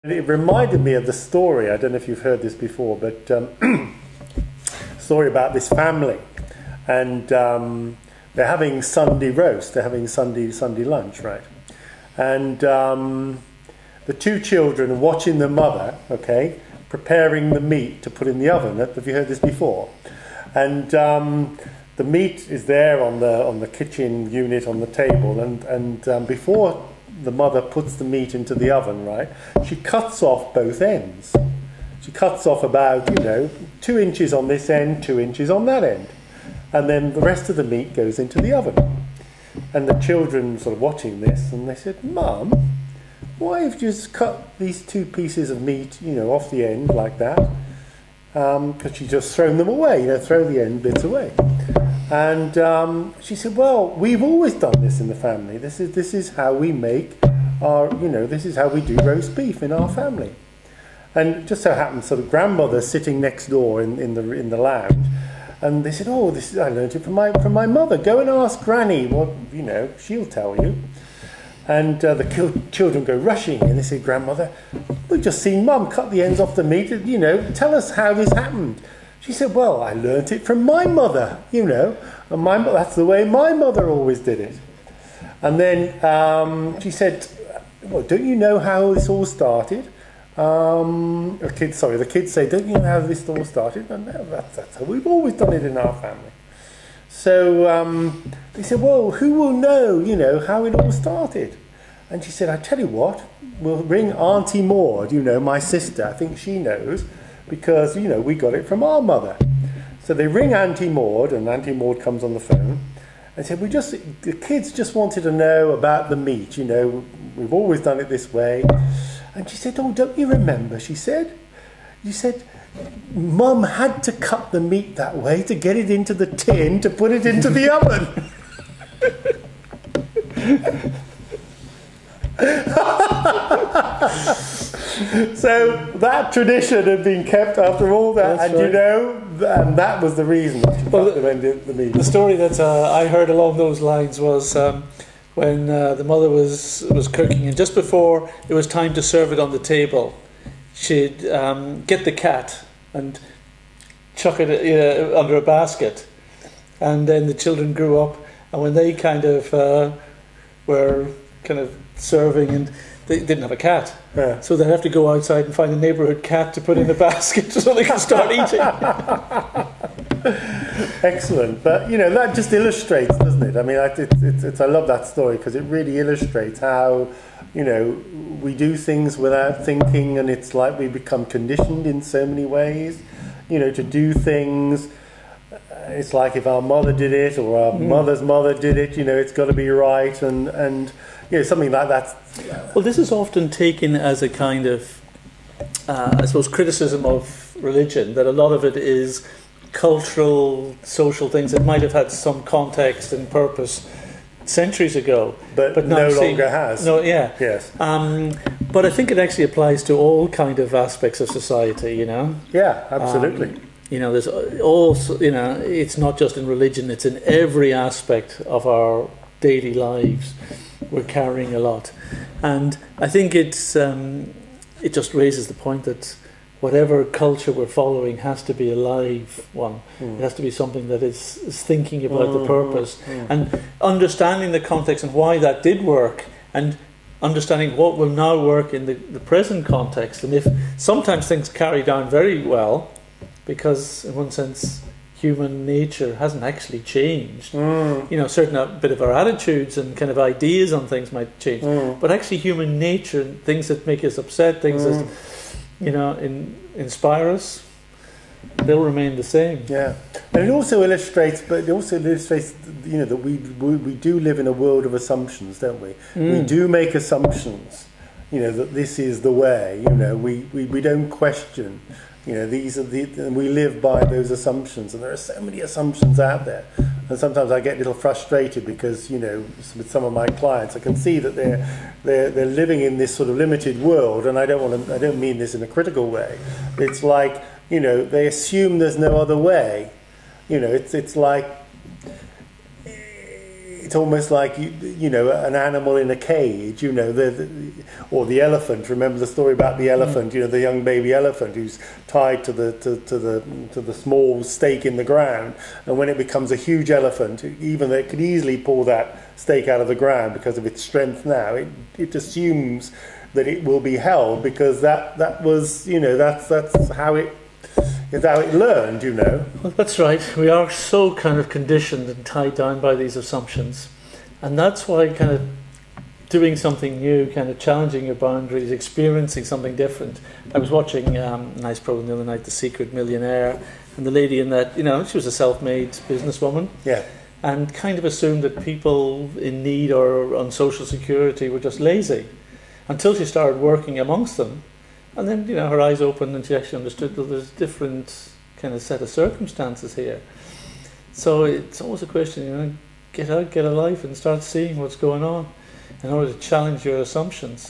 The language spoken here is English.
It reminded me of the story, I don't know if you've heard this before, but story about this family, and they're having Sunday roast, they're having Sunday lunch, right? And the two children are watching the mother, okay, preparing the meat to put in the oven. Have you heard this before? And the meat is there on the kitchen unit on the table, and before the mother puts the meat into the oven, right, she cuts off both ends. She cuts off about, 2 inches on this end, 2 inches on that end. And then the rest of the meat goes into the oven. And the children sort of watching this, and they said, "Mum, why have you just cut these 2 pieces of meat, off the end like that?" Because she's just thrown them away, throw the end bits away. And she said, "Well, we've always done this in the family. This is how we make our, this is how we do roast beef in our family." And it just so happens, sort of grandmother sitting next door in the lounge, and they said, "Oh, I learned it from my mother. Go and ask Granny. What she'll tell you." And the children go rushing, and they say, "Grandmother, we've just seen Mum cut the ends off the meat. Tell us how this happened." She said, "Well, I learnt it from my mother, and that's the way my mother always did it." And then she said, "Well, don't you know how this all started?" The kids say, "Don't you know how this all started?" And no, that's how we've always done it in our family. So they said, "Well, who will know, how it all started?" And she said, "I tell you what, we'll ring Auntie Maud, my sister. I think she knows, because, we got it from our mother." So they ring Auntie Maud, and Auntie Maud comes on the phone and said, the kids just wanted to know about the meat, we've always done it this way." And she said, "Oh, don't you remember?" She said, "You said Mum had to cut the meat that way to get it into the tin to put it into the oven." So that tradition had been kept after all that. That's and right. And that was the reason that she cut the meat. The story that I heard along those lines was when the mother was cooking, and just before it was time to serve it on the table, she'd get the cat and chuck it under a basket, and then the children grew up, and when they kind of were kind of serving, and they didn't have a cat, so they'd have to go outside and find a neighbourhood cat to put in the basket so they could start eating. Excellent. But that just illustrates, doesn't it? I mean, I love that story, because it really illustrates how we do things without thinking, and it's like we become conditioned in so many ways to do things. It's like if our mother did it, or our mother's mother did it, it's got to be right, and something like that. Well, this is often taken as a kind of I suppose criticism of religion, that a lot of it is cultural, social things that might have had some context and purpose centuries ago, but no longer has. No, yeah, yes. But I think it actually applies to all kind of aspects of society. Yeah, absolutely. There's also, it's not just in religion; it's in every aspect of our daily lives. We're carrying a lot, and I think it just raises the point that whatever culture we're following has to be a live one. It has to be something that is thinking about the purpose and understanding the context and why that did work, and understanding what will now work in the present context. And if sometimes things carry down very well, because in one sense human nature hasn't actually changed. Certain bit of our attitudes and kind of ideas on things might change, but actually human nature, things that make us upset, things that inspire us, they'll remain the same. Yeah, and it also illustrates that we do live in a world of assumptions, don't we? We do make assumptions, that this is the way. We don't question. These are and we live by those assumptions, and there are so many assumptions out there. And sometimes I get a little frustrated because, with some of my clients, I can see that they're living in this sort of limited world, and I don't mean this in a critical way. It's like, they assume there's no other way. It's like it's almost like you know, an animal in a cage, you know, or the elephant. Remember the story about the elephant, you know, the young baby elephant who's tied to the small stake in the ground, and when it becomes a huge elephant, even though it could easily pull that stake out of the ground because of its strength now, it assumes that it will be held because that was, you know, that's how it learned, you know. Well, that's right. We are so kind of conditioned and tied down by these assumptions. And that's why kind of doing something new, kind of challenging your boundaries, experiencing something different. I was watching a nice program the other night, The Secret Millionaire, and the lady in that, you know, she was a self-made businesswoman. Yeah. And kind of assumed that people in need or on social security were just lazy until she started working amongst them. And then, you know, her eyes opened and she actually understood that there's a different kind of set of circumstances here. So it's always a question, you know, get out, get a life and start seeing what's going on in order to challenge your assumptions.